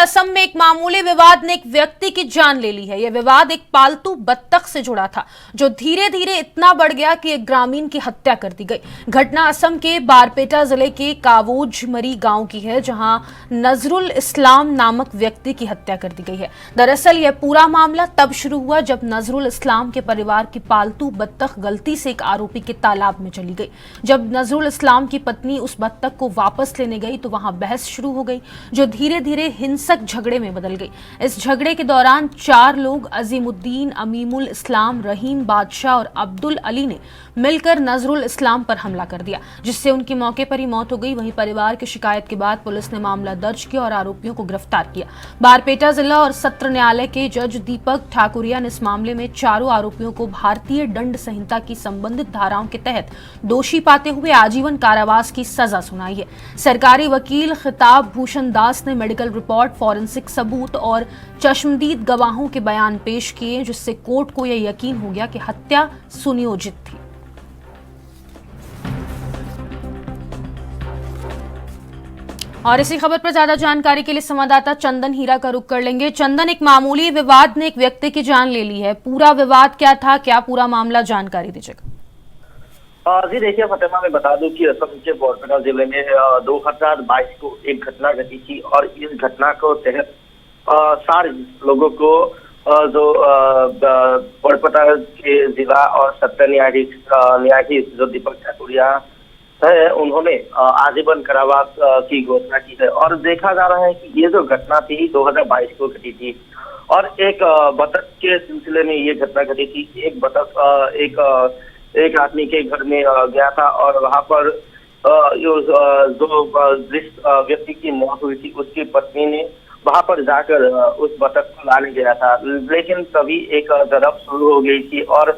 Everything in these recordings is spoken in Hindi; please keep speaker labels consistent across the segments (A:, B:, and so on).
A: असम में एक मामूली विवाद ने एक व्यक्ति की जान ले ली है। यह विवाद एक पालतू बत्तख से जुड़ा था, जो धीरे धीरे इतना बढ़ गया कि एक ग्रामीण की हत्या कर दी गई। घटना असम के बारपेटा जिले के कावोजमरी गांव की है, जहां नजरुल इस्लाम नामक व्यक्ति की हत्या कर दी गई है। दरअसल यह पूरा मामला तब शुरू हुआ जब नजरुल इस्लाम के परिवार की पालतू बत्तख गलती से एक आरोपी के तालाब में चली गई। जब नजरुल इस्लाम की पत्नी उस बत्तख को वापस लेने गई तो वहां बहस शुरू हो गई, जो धीरे धीरे हिंसक झगड़े में बदल गई। इस झगड़े के दौरान 4 लोग अजीमुद्दीन, अमीमुल इस्लाम, रहीम बादशाह और अब्दुल अली ने मिलकर नजरुल इस्लाम पर हमला कर दिया, जिससे उनकी मौके पर ही मौत हो गई। वहीं परिवार की शिकायत के बाद पुलिस ने मामला दर्ज किया और आरोपियों को गिरफ्तार किया। बारपेटा जिला और सत्र न्यायालय के जज दीपक ठाकुरिया ने इस मामले में चारों आरोपियों को भारतीय दंड संहिता की संबंधित धाराओं के तहत दोषी पाते हुए आजीवन कारावास की सजा सुनाई है। सरकारी वकील खिताब भूषण दास ने मेडिकल रिपोर्ट, फॉरेंसिक सबूत और चश्मदीद गवाहों के बयान पेश किए, जिससे कोर्ट को यह यकीन हो गया कि हत्या सुनियोजित थी। और इसी खबर पर ज्यादा जानकारी के लिए संवाददाता चंदन हीरा का रुख कर लेंगे। चंदन, एक मामूली विवाद ने एक व्यक्ति की जान ले ली है, पूरा विवाद क्या था, क्या पूरा मामला, जानकारी दीजिएगा।
B: जी देखिए फतेमा, मैं बता दूं कि असम के बारपेटा जिले में 2022 को एक घटना घटी थी और इस घटना को तहत 4 लोगों को जो बारपेटा के जिला और सत्र न्यायाधीश जो दीपक ठाकुरिया है, उन्होंने आजीवन कारावास की घोषणा की है। और देखा जा रहा है कि ये जो घटना थी 2022 को घटी थी और एक बतख के सिलसिले में ये घटना घटी थी। एक बतख एक आदमी के घर में गया था और वहां पर जिस व्यक्ति की मौत हुई थी उसकी पत्नी ने वहां पर जाकर उस बतख को लाने गया था, लेकिन तभी एक झड़प शुरू हो गई थी और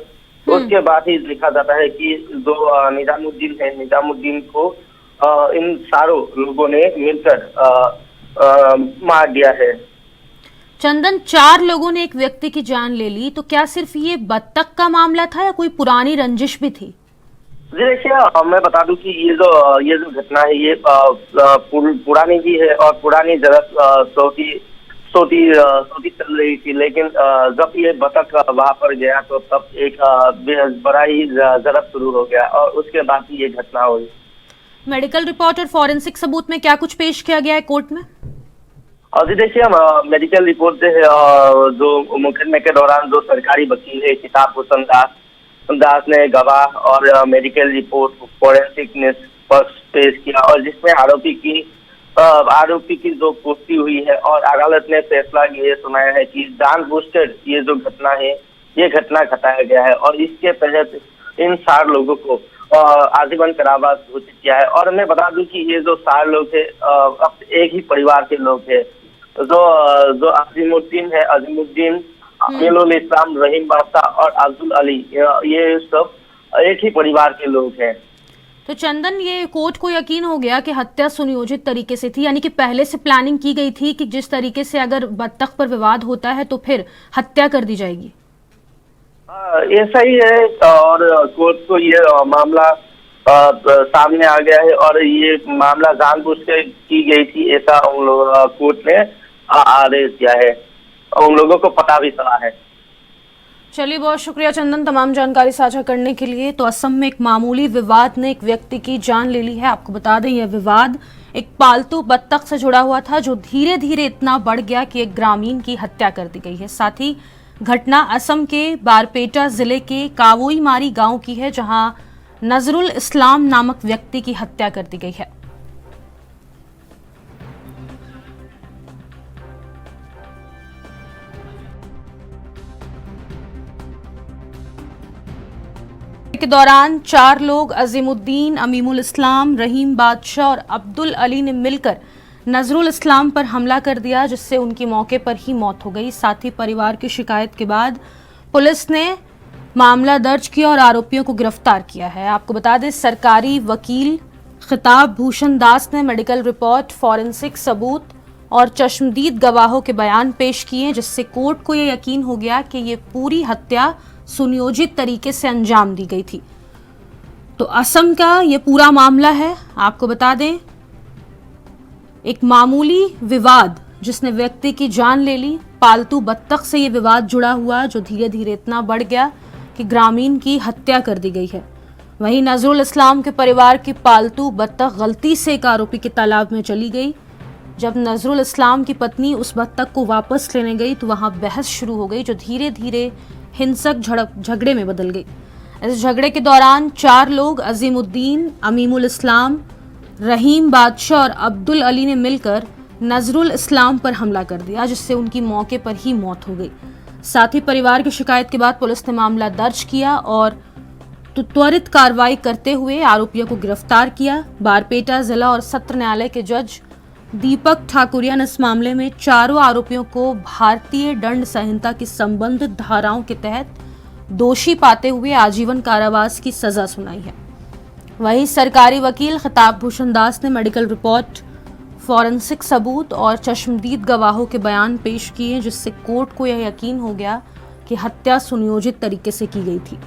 B: उसके बाद ही देखा जाता है कि जो निजामुद्दीन है, निजामुद्दीन को इन सारों लोगों ने मिलकर मार दिया है।
A: चंदन, 4 लोगों ने एक व्यक्ति की जान ले ली, तो क्या सिर्फ ये बत्तख का मामला था या कोई पुरानी रंजिश भी थी?
B: जी देखिए, मैं बता दूं कि ये जो घटना है ये पुरानी भी है और पुरानी झड़प सोती चल रही थी, लेकिन जब ये बतख वहां पर गया तो तब एक बड़ा ही झड़प शुरू हो गया और उसके बाद ही ये घटना हुई।
A: मेडिकल रिपोर्ट और फॉरेंसिक सबूत में क्या कुछ पेश किया गया है कोर्ट में?
B: जी देखिए, मेडिकल रिपोर्ट जो मुकदमे के दौरान जो सरकारी वकील है खिताब भूषण दास ने गवाह और मेडिकल रिपोर्ट फॉरेंसिक ने पेश किया और जिसमें आरोपी की जो पुष्टि हुई है और अदालत ने फैसला ये सुनाया है कि जानबूझकर ये जो घटना है ये घटना घटाया गया है और इसके तहत इन 4 लोगों को आजीवन कारावास घोषित किया है। और मैं बता दूं कि ये जो 4 लोग थे अब एक ही परिवार के लोग थे, जो अजीमुद्दीन, अमीरुल इस्लाम, रहीम बादशाह और अब्दुल अली, ये सब एक ही परिवार के लोग हैं।
A: तो चंदन, ये कोर्ट को यकीन हो गया कि हत्या सुनियोजित तरीके से थी, यानी कि पहले से प्लानिंग की गई थी कि जिस तरीके से अगर बत्तख पर विवाद होता है तो फिर हत्या कर दी जाएगी।
B: ऐसा ही है और कोर्ट को ये मामला सामने आ गया है और ये मामला जानबूझ के की गई थी, ऐसा उन लोग कोर्ट ने आदेश दिया है, उन लोगों को पता भी चला है।
A: चलिए, बहुत शुक्रिया चंदन तमाम जानकारी साझा करने के लिए। तो असम में एक मामूली विवाद ने एक व्यक्ति की जान ले ली है। आपको बता दें, यह विवाद एक पालतू बत्तख से जुड़ा हुआ था, जो धीरे धीरे इतना बढ़ गया कि एक ग्रामीण की हत्या कर दी गई है। साथ ही घटना असम के बारपेटा जिले के कावोईमारी गांव की है, जहां नजरुल इस्लाम नामक व्यक्ति की हत्या कर दी गई है। के दौरान 4 लोग अजीमुद्दीन, अमीमुल इस्लाम, रहीम बादशाह और अब्दुल अली ने मिलकर नजरुल इस्लाम पर हमला कर दिया, जिससे उनकी मौके पर ही मौत हो गई। साथ ही परिवार की शिकायत के बाद पुलिस ने मामला दर्ज किया और आरोपियों को गिरफ्तार किया है। आपको बता दें, सरकारी वकील खिताब भूषण दास ने मेडिकल रिपोर्ट, फॉरेंसिक सबूत और चश्मदीद गवाहों के बयान पेश किए, जिससे कोर्ट को यह यकीन हो गया कि ये पूरी हत्या सुनियोजित तरीके से अंजाम दी गई थी। तो असम का ये पूरा मामला है। आपको बता दें, एक मामूली विवाद जिसने व्यक्ति की जान ले ली। पालतू बत्तख से ये विवाद जुड़ा हुआ जो धीरे धीरे इतना बढ़ गया कि ग्रामीण की हत्या कर दी गई है। वहीं नजरुल इस्लाम के परिवार की पालतू बत्तख गलती से एक आरोपी के तालाब में चली गई। जब नजरुल इस्लाम की पत्नी उस बत्तख को वापस लेने गई तो वहां बहस शुरू हो गई जो धीरे धीरे हिंसक झगड़े में बदल गई। इस झगड़े के दौरान 4 लोग अजीमुद्दीन, अमीमुल इस्लाम, रहीम बादशाह और अब्दुल अली ने मिलकर नजरुल इस्लाम पर हमला कर दिया, जिससे उनकी मौके पर ही मौत हो गई। साथ ही परिवार की शिकायत के बाद पुलिस ने मामला दर्ज किया और त्वरित कार्रवाई करते हुए आरोपियों को गिरफ्तार किया। बारपेटा जिला और सत्र न्यायालय के जज दीपक ठाकुरिया ने इस मामले में चारों आरोपियों को भारतीय दंड संहिता की संबंधित धाराओं के तहत दोषी पाते हुए आजीवन कारावास की सजा सुनाई है। वहीं सरकारी वकील खिताब भूषण दास ने मेडिकल रिपोर्ट, फॉरेंसिक सबूत और चश्मदीद गवाहों के बयान पेश किए, जिससे कोर्ट को यह यकीन हो गया कि हत्या सुनियोजित तरीके से की गई थी।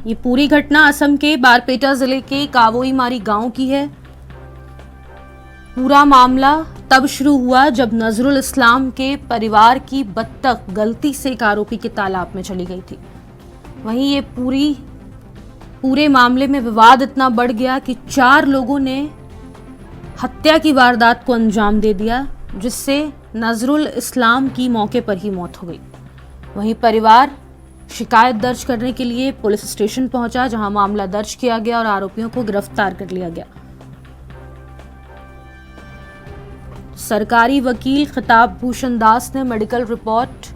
A: ये पूरी घटना असम के बारपेटा जिले के कावोईमारी गांव की है। पूरा मामला तब शुरू हुआ जब नजरुल इस्लाम के परिवार की बत्तख गलती से एक आरोपी के तालाब में चली गई थी। वहीं ये पूरे मामले में विवाद इतना बढ़ गया कि 4 लोगों ने हत्या की वारदात को अंजाम दे दिया, जिससे नजरुल इस्लाम की मौके पर ही मौत हो गई। वहीं परिवार शिकायत दर्ज करने के लिए पुलिस स्टेशन पहुंचा, जहां मामला दर्ज किया गया और आरोपियों को गिरफ्तार कर लिया गया। सरकारी वकील खिताब भूषण दास ने मेडिकल रिपोर्ट,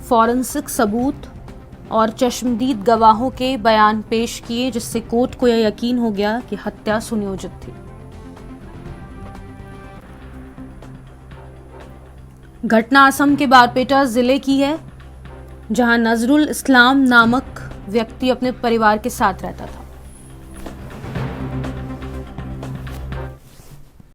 A: फॉरेंसिक सबूत और चश्मदीद गवाहों के बयान पेश किए, जिससे कोर्ट को यह यकीन हो गया कि हत्या सुनियोजित थी। घटना असम के बारपेटा जिले की है, जहां नजरुल इस्लाम नामक व्यक्ति अपने परिवार के साथ रहता था।